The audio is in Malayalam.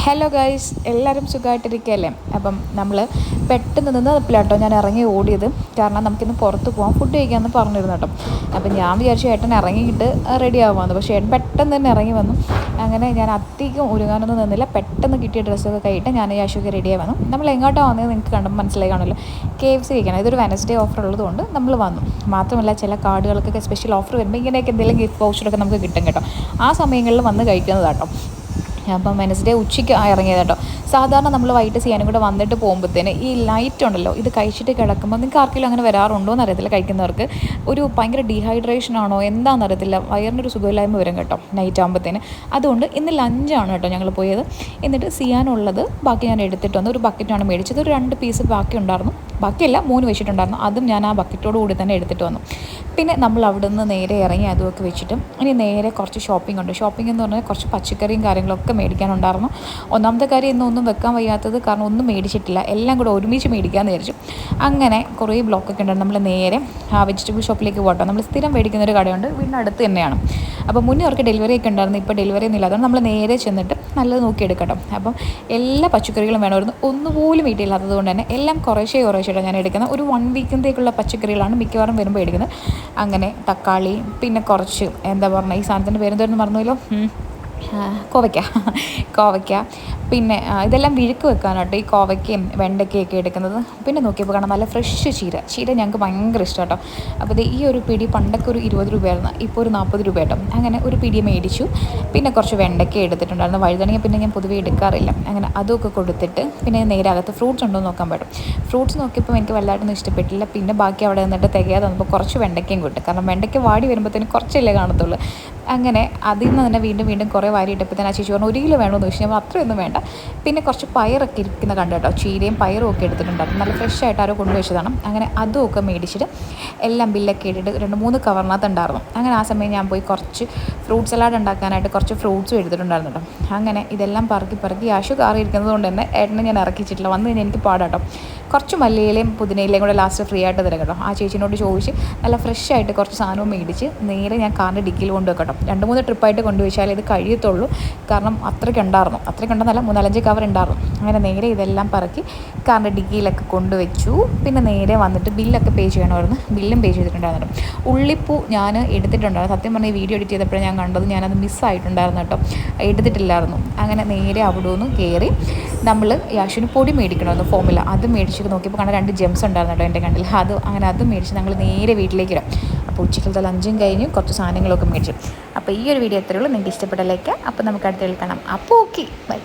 ഹലോ ഗൈസ്, എല്ലാവരും സുഖമായിട്ടിരിക്കുകയല്ലേ? അപ്പം നമ്മൾ പെട്ടെന്ന് നിന്നപ്പില്ലാട്ടോ ഞാൻ ഇറങ്ങി ഓടിയത്. കാരണം നമുക്കിന്ന് പുറത്ത് പോകാം, ഫുഡ് കഴിക്കാമെന്ന് പറഞ്ഞിരുന്നു കേട്ടോ. അപ്പം ഞാൻ വിചാരിച്ചു ഏട്ടൻ ഇറങ്ങിയിട്ട് റെഡി ആകുമെന്ന്. പക്ഷേ ഏട്ടൻ പെട്ടെന്ന് തന്നെ ഇറങ്ങി വന്നു. അങ്ങനെ ഞാൻ അധികം ഒരുങ്ങാനൊന്നും നിന്നില്ല. പെട്ടെന്ന് കിട്ടിയ ഡ്രസ്സൊക്കെ കഴിയിട്ട് ഞാൻ യാശുക്ക് റെഡിയായി വന്നു. നമ്മൾ എങ്ങോട്ടാണ് വന്നത് നിങ്ങൾക്ക് കണ്ടുമ്പോൾ മനസ്സിലായി കാണുമല്ലോ. KFC കഴിക്കണം. ഇതൊരു വെനസ്ഡേ ഓഫർ ഉള്ളതുകൊണ്ട് നമ്മൾ വന്നു. മാത്രമല്ല ചില കാർഡുകൾക്കൊക്കെ സ്പെഷ്യൽ ഓഫർ വരുമ്പോൾ ഇങ്ങനെയൊക്കെ എന്തെങ്കിലും ഗിഫ്റ്റ് വൗച്ചറൊക്കെ നമുക്ക് കിട്ടും കേട്ടോ. ആ സമയങ്ങളിൽ വന്ന് കഴിക്കുന്നതാട്ടോ. അപ്പം വെനസ്ഡേ ഉച്ചയ്ക്ക് ഇറങ്ങിയത് കേട്ടോ. സാധാരണ നമ്മൾ വൈകിട്ട് ചെയ്യാനും കൂടെ വന്നിട്ട് പോകുമ്പോഴത്തേന് ഈ ലൈറ്റ് ഉണ്ടല്ലോ, ഇത് കഴിച്ചിട്ട് കിടക്കുമ്പോൾ നിങ്ങൾക്ക് ആർക്കെങ്കിലും അങ്ങനെ വരാറുണ്ടോ എന്ന് അറിയത്തില്ല. കഴിക്കുന്നവർക്ക് ഒരു ഭയങ്കര ഡീഹൈഡ്രേഷൻ ആണോ എന്താണെന്ന് അറിയത്തില്ല, വയറിനൊരു സുഖമില്ലായ്മ വരും കേട്ടോ നൈറ്റ് ആകുമ്പോഴത്തേന്. അതുകൊണ്ട് ഇന്ന് ലഞ്ചാണ് കേട്ടോ ഞങ്ങൾ പോയത്. എന്നിട്ട് ചെയ്യാനുള്ളത് ബാക്കി ഞാൻ എടുത്തിട്ട് വന്നു. ഒരു ബക്കറ്റാണ് മേടിച്ചത്. ഒരു 2 പീസ് ബാക്കി ഉണ്ടായിരുന്നു. ബാക്കിയല്ല, 3 വെച്ചിട്ടുണ്ടായിരുന്നു. അതും ഞാൻ ആ ബക്കറ്റോട് കൂടി തന്നെ എടുത്തിട്ട് വന്നു. പിന്നെ നമ്മൾ അവിടെ നിന്ന് നേരെ ഇറങ്ങി അതുമൊക്കെ വെച്ചിട്ട് ഇനി നേരെ കുറച്ച് ഷോപ്പിംഗ് ഉണ്ട്. ഷോപ്പിംഗ് എന്ന് പറഞ്ഞാൽ കുറച്ച് പച്ചക്കറിയും കാര്യങ്ങളൊക്കെ മേടിക്കാനുണ്ടായിരുന്നു. ഒന്നാമത്തെ കാര്യം ഇന്നൊന്നും വെക്കാൻ വയ്യാത്തത് കാരണം ഒന്നും മേടിച്ചിട്ടില്ല. എല്ലാം കൂടെ ഒരുമിച്ച് മേടിക്കാമെന്ന് വിചാരിച്ചു. അങ്ങനെ കുറേ ബ്ലോക്കൊക്കെ ഉണ്ടായിരുന്നു. നമ്മൾ നേരെ വെജിറ്റബിൾ ഷോപ്പിലേക്ക് പോകട്ടോ. നമ്മൾ സ്ഥിരം മേടിക്കുന്നൊരു കടയുണ്ട്, വീടിനടുത്ത് തന്നെയാണ്. അപ്പോൾ മുന്നേ അവർക്ക് ഡെലിവറി ഒക്കെ ഉണ്ടായിരുന്നു, ഇപ്പോൾ ഡെലിവറി ഒന്നും ഇല്ല. അതുകൊണ്ട് നമ്മൾ നേരെ ചെന്നിട്ട് നല്ലത് നോക്കി എടുക്കട്ടോ. അപ്പം എല്ലാ പച്ചക്കറികളും വേണമായിരുന്നു. ഒന്നുപോലും വീട്ടിലില്ലാത്തത് കൊണ്ട് തന്നെ എല്ലാം കുറേശ്ശെ ഞാൻ എടുക്കുന്നത്. ഒരു 1 വീക്കിൻ്റെക്കുള്ള പച്ചക്കറികളാണ് മിക്കവാറും വരുമ്പോൾ എടുക്കുന്നത്. അങ്ങനെ തക്കാളി, പിന്നെ കുറച്ച് എന്താ പറയുക, ഈ സാധനത്തിൻ്റെ പേരെന്തായിരുന്നു മറന്നുവല്ലോ, കോവയ്ക്ക. പിന്നെ ഇതെല്ലാം വിഴുക്ക് വെക്കാനായിട്ട് ഈ കോവയ്ക്കയും വെണ്ടയ്ക്കയൊക്കെ എടുക്കുന്നത്. പിന്നെ നോക്കിയപ്പോൾ കാണാം നല്ല ഫ്രഷ് ചീര ഞങ്ങൾക്ക് ഭയങ്കര ഇഷ്ടം കേട്ടോ. അപ്പോൾ ഇത് ഈ ഒരു പിടി പണ്ടൊക്കെ ഒരു 20 രൂപയായിരുന്നു, ഇപ്പോൾ ഒരു 40 രൂപ കേട്ടോ. അങ്ങനെ ഒരു പിടി മേടിച്ചു. പിന്നെ കുറച്ച് വെണ്ടയ്ക്ക എടുത്തിട്ടുണ്ടായിരുന്നു. വഴുതനങ്ങ പിന്നെ ഞാൻ പൊതുവേ എടുക്കാറില്ല. അങ്ങനെ അതൊക്കെ കൊടുത്തിട്ട് പിന്നെ നേരെ അകത്ത് ഫ്രൂട്ട്സ് ഉണ്ടോ എന്ന് നോക്കാൻ പറ്റും. ഫ്രൂട്ട്സ് നോക്കിയപ്പോൾ എനിക്ക് വല്ലായിട്ടൊന്നും ഇഷ്ടപ്പെട്ടില്ല. പിന്നെ ബാക്കി അവിടെ നിന്നിട്ട് തികയാതെ വന്നപ്പോൾ കുറച്ച് വെണ്ടയ്ക്കയും കിട്ടും. കാരണം വെണ്ടയ്ക്ക വാടി വരുമ്പോഴത്തേന് കുറച്ചല്ലേ കാണത്തുള്ളൂ. അങ്ങനെ അതിൽ നിന്ന് തന്നെ വീണ്ടും കുറേ വാരി ഇട്ടപ്പോഴത്തേന് ആ ചേച്ചി പറഞ്ഞു 1 കിലോ വേണമെന്ന് ചോദിച്ചു. അപ്പോൾ അത്രയൊന്നും വേണ്ട. പിന്നെ കുറച്ച് പയറൊക്കെ ഇരിക്കുന്ന കണ്ടു കേട്ടോ. ചീരയും പയറും ഒക്കെ എടുത്തിട്ടുണ്ടായിരുന്നു. നല്ല ഫ്രഷ് ആയിട്ട് ആരോ കൊണ്ടുവച്ചതാണ്. അങ്ങനെ അതും ഒക്കെ മേടിച്ചിട്ട് എല്ലാം ബില്ലൊക്കെ ഇട്ടിട്ട് 2-3 കവറിനകത്ത് ഉണ്ടായിരുന്നു. അങ്ങനെ ആ സമയം ഞാൻ പോയി കുറച്ച് ഫ്രൂട്ട് സലാഡ് ഉണ്ടാക്കാനായിട്ട് കുറച്ച് ഫ്രൂട്ട്സും എടുത്തിട്ടുണ്ടായിരുന്നു കേട്ടോ. അങ്ങനെ ഇതെല്ലാം പറക്കി ആശു കാറി ഇരിക്കുന്നത് കൊണ്ട് തന്നെ ഏട്ടനെ ഞാൻ ഇറക്കിച്ചിട്ടില്ല. വന്നു കഴിഞ്ഞാൽ എനിക്ക് പാടാട്ടോ. കുറച്ച് മല്ലിയിലയും പുതിനയിലയും കൂടെ ലാസ്റ്റ് ഫ്രീ ആയിട്ട് തരാം കേട്ടോ. ആ ചേച്ചിനോട് ചോദിച്ച് നല്ല ഫ്രഷ് ആയിട്ട് കുറച്ച് സാധനവും മേടിച്ച് നേരെ ഞാൻ കാറിൻ്റെ ഡിക്കിയിൽ കൊണ്ടുവെക്കട്ടോ. 2-3 ട്രിപ്പായിട്ട് കൊണ്ടുവച്ചാൽ ഇത് കഴിയത്തുള്ളൂ. കാരണം അത്രയ്ക്കുണ്ടെന്നല്ല, 3-4 കവർ ഉണ്ടായിരുന്നു. അങ്ങനെ നേരെ ഇതെല്ലാം പറക്കി കാറിൻ്റെ ഡിക്കിയിലൊക്കെ കൊണ്ടുവച്ചു. പിന്നെ നേരെ വന്നിട്ട് ബില്ലൊക്കെ പേ ചെയ്യണമായിരുന്നു. ബില്ലും പേ ചെയ്തിട്ടുണ്ടായിരുന്നു. ഉള്ളിപ്പൂ ഞാൻ എടുത്തിട്ടുണ്ടായിരുന്നു. സത്യം പറഞ്ഞാൽ വീഡിയോ എഡിറ്റ് ചെയ്തപ്പോഴാണ് ഞാൻ കണ്ടത്. ഞാനത് മിസ്സായിട്ടുണ്ടായിരുന്നു കേട്ടോ, എടുത്തിട്ടില്ലായിരുന്നു. അങ്ങനെ നേരെ അവിടെ നിന്ന് കയറി നമ്മൾ യാശുവിന് പൊടി മേടിക്കണമായിരുന്നു, ഫോമില. അത് മേടിച്ചിട്ട് നോക്കിയപ്പോൾ കാണാൻ 2 ജെംസ് ഉണ്ടായിരുന്നു കേട്ടോ എൻ്റെ കണ്ടിൽ. അത് മേടിച്ച് ഞങ്ങൾ നേരെ വീട്ടിലേക്ക് വരാം. അപ്പോൾ ഉച്ചക്കലത്തെ ലഞ്ചും കഴിഞ്ഞ് കുറച്ച് സാധനങ്ങളൊക്കെ മേടിച്ചു. അപ്പോൾ ഈ ഒരു വീഡിയോ എത്രയുള്ളൂ. നിങ്ങൾക്ക് ഇഷ്ടപ്പെട്ട ലൈക്ക്. അപ്പോൾ നമുക്ക് അടുത്ത കാണാം. അപ്പോൾ ഓക്കെ, ബൈ.